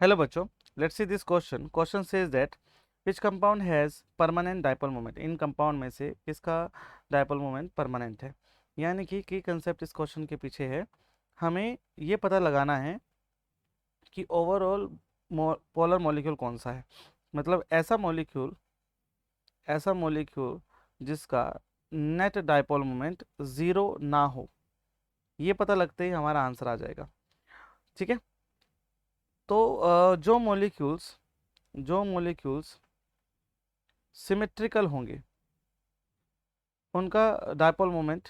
Hello बच्चों, let's see this question. Question says that which compound has permanent dipole moment. In compound में से किसका dipole moment permanent है। यानी कि की कंसेप्ट इस क्वेश्चन के पीछे है, हमें ये पता लगाना है कि ओवरऑल पोलर मॉलिक्यूल कौन सा है। मतलब ऐसा मॉलिक्यूल जिसका नेट डायपोल मोमेंट ज़ीरो ना हो। ये पता लगते ही हमारा आंसर आ जाएगा। ठीक है, तो जो मॉलिक्यूल्स सिमेट्रिकल होंगे उनका डायपोल मोमेंट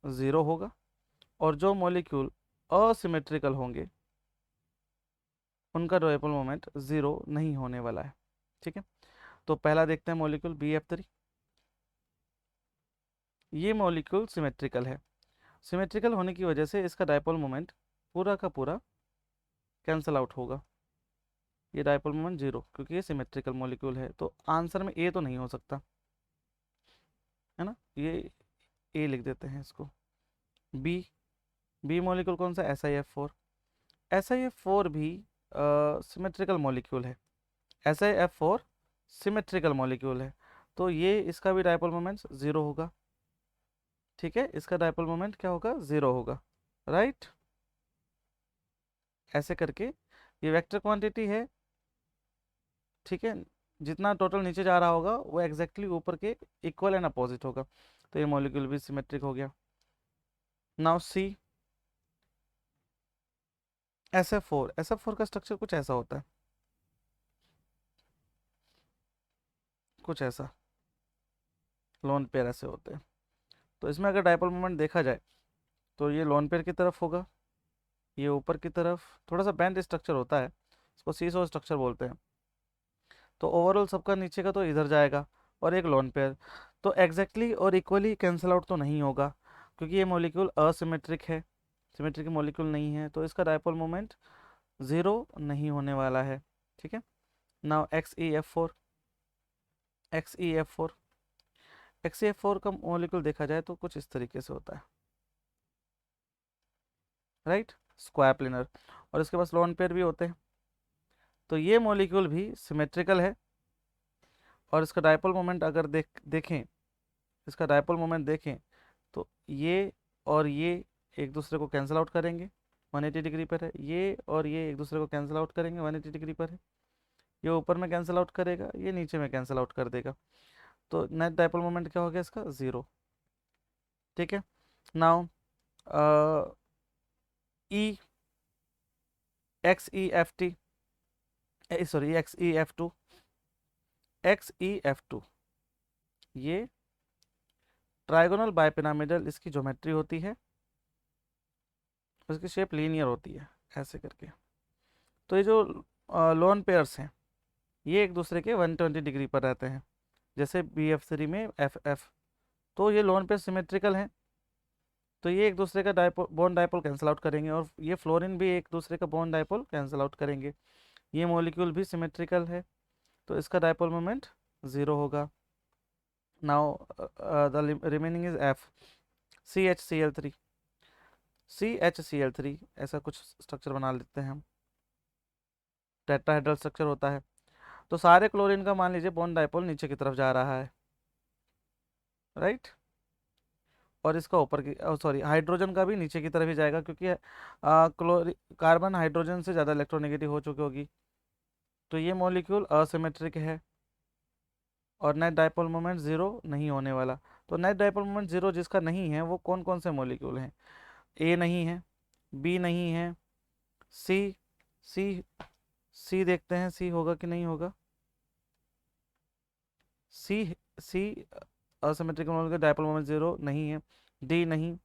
ज़ीरो होगा, और जो मॉलिक्यूल असिमेट्रिकल होंगे उनका डायपोल मोमेंट ज़ीरो नहीं होने वाला है। ठीक है, तो पहला देखते हैं मॉलिक्यूल BF3। ये मॉलिक्यूल सिमेट्रिकल है। सिमेट्रिकल होने की वजह से इसका डायपोल मोमेंट पूरा का पूरा कैंसल आउट होगा। ये डायपोल मोमेंट ज़ीरो, क्योंकि ये सिमेट्रिकल मॉलिक्यूल है। तो आंसर में ए तो नहीं हो सकता, है ना। ये ए लिख देते हैं इसको। बी बी मॉलिक्यूल कौन सा, SiF4। SiF4 भी सिमेट्रिकल मॉलिक्यूल है। SiF4 सिमेट्रिकल मॉलिक्यूल है, तो ये इसका भी डायपोल मोमेंट ज़ीरो होगा। ठीक है, इसका डायपोल मोमेंट क्या होगा, ज़ीरो होगा। राइट, ऐसे करके ये वेक्टर क्वांटिटी है। ठीक है, जितना टोटल नीचे जा रहा होगा वो एग्जैक्टली ऊपर के इक्वल एंड अपोजिट होगा। तो ये मॉलिक्यूल भी सिमेट्रिक हो गया। नाउ सी SF4 का स्ट्रक्चर कुछ ऐसा होता है, कुछ ऐसा लोन पेयर ऐसे होते हैं। तो इसमें अगर डायपोल मोमेंट देखा जाए तो ये लोन पेयर की तरफ होगा, ये ऊपर की तरफ थोड़ा सा बैंड स्ट्रक्चर होता है, इसको सीसो स्ट्रक्चर बोलते हैं। तो ओवरऑल सबका नीचे का तो इधर जाएगा, और एक लोन पेयर तो एग्जैक्टली और इक्वली कैंसिल आउट तो नहीं होगा, क्योंकि ये मॉलिक्यूल असिमेट्रिक है, सिमेट्रिक मॉलिक्यूल नहीं है, तो इसका डायपोल मोमेंट ज़ीरो नहीं होने वाला है। ठीक है, नाउ XeF4 XeF4 का मॉलिक्यूल देखा जाए तो कुछ इस तरीके से होता है, राइट, स्क्वायर प्लेनर, और इसके पास लोन पेयर भी होते हैं। तो ये मॉलिक्यूल भी सिमेट्रिकल है, और इसका डायपोल मोमेंट अगर देखें, इसका डायपोल मोमेंट देखें तो ये और ये एक दूसरे को कैंसिल आउट करेंगे, 180 डिग्री पर है। ये और ये एक दूसरे को कैंसिल आउट करेंगे, 180 डिग्री पर है। ये ऊपर में कैंसिल आउट करेगा, ये नीचे में कैंसिल आउट कर देगा। तो नेट डायपोल मोमेंट क्या हो गया इसका, ज़ीरो। ठीक है, नाउ ई XeFT सॉरी XeF2 ये ट्राइगोनल बाइपिरामिडल इसकी ज्योमेट्री होती है, उसकी शेप लीनियर होती है ऐसे करके। तो ये जो लोन पेयर्स हैं ये एक दूसरे के 120 डिग्री पर रहते हैं, जैसे BF3 में FF। तो ये लोन पेयर सिमेट्रिकल हैं, तो ये एक दूसरे का बॉन्ड डायपोल कैंसिल आउट करेंगे, और ये फ्लोरीन भी एक दूसरे का बॉन्ड डायपोल कैंसिल आउट करेंगे। ये मॉलिक्यूल भी सिमेट्रिकल है, तो इसका डायपोल मोमेंट ज़ीरो होगा। Now the remaining is F CHCl3 ऐसा कुछ स्ट्रक्चर बना लेते हैं हम, टेट्राहेड्रल स्ट्रक्चर होता है। तो सारे क्लोरीन का मान लीजिए बॉन्ड डायपोल नीचे की तरफ जा रहा है, राइट, और इसका ऊपर की सॉरी हाइड्रोजन का भी नीचे की तरफ ही जाएगा, क्योंकि क्लोरी कार्बन हाइड्रोजन से ज़्यादा इलेक्ट्रोनेगेटिव हो चुकी होगी। तो ये मॉलिक्यूल असिमेट्रिक है, और नेट डायपोल मोमेंट ज़ीरो नहीं होने वाला। तो नेट डायपोल मोमेंट ज़ीरो जिसका नहीं है वो कौन कौन से मॉलिक्यूल हैं, ए नहीं है, बी नहीं है, सी सी सी देखते हैं सी होगा कि नहीं होगा। सी सी असिमेट्रिक मॉलिक्यूल का डायपोल मोमेंट ज़ीरो नहीं है, डी नहीं,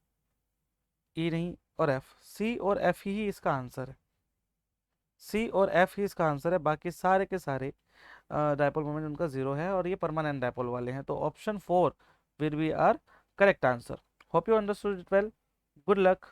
ई नहीं, और एफ। सी और एफ ही इसका आंसर है, सी और एफ ही इसका आंसर है। बाकी सारे के सारे डायपोल मोमेंट उनका जीरो है, और ये परमानेंट डायपोल वाले हैं। तो option 4 will be our correct answer. Hope you understood it well. Good luck.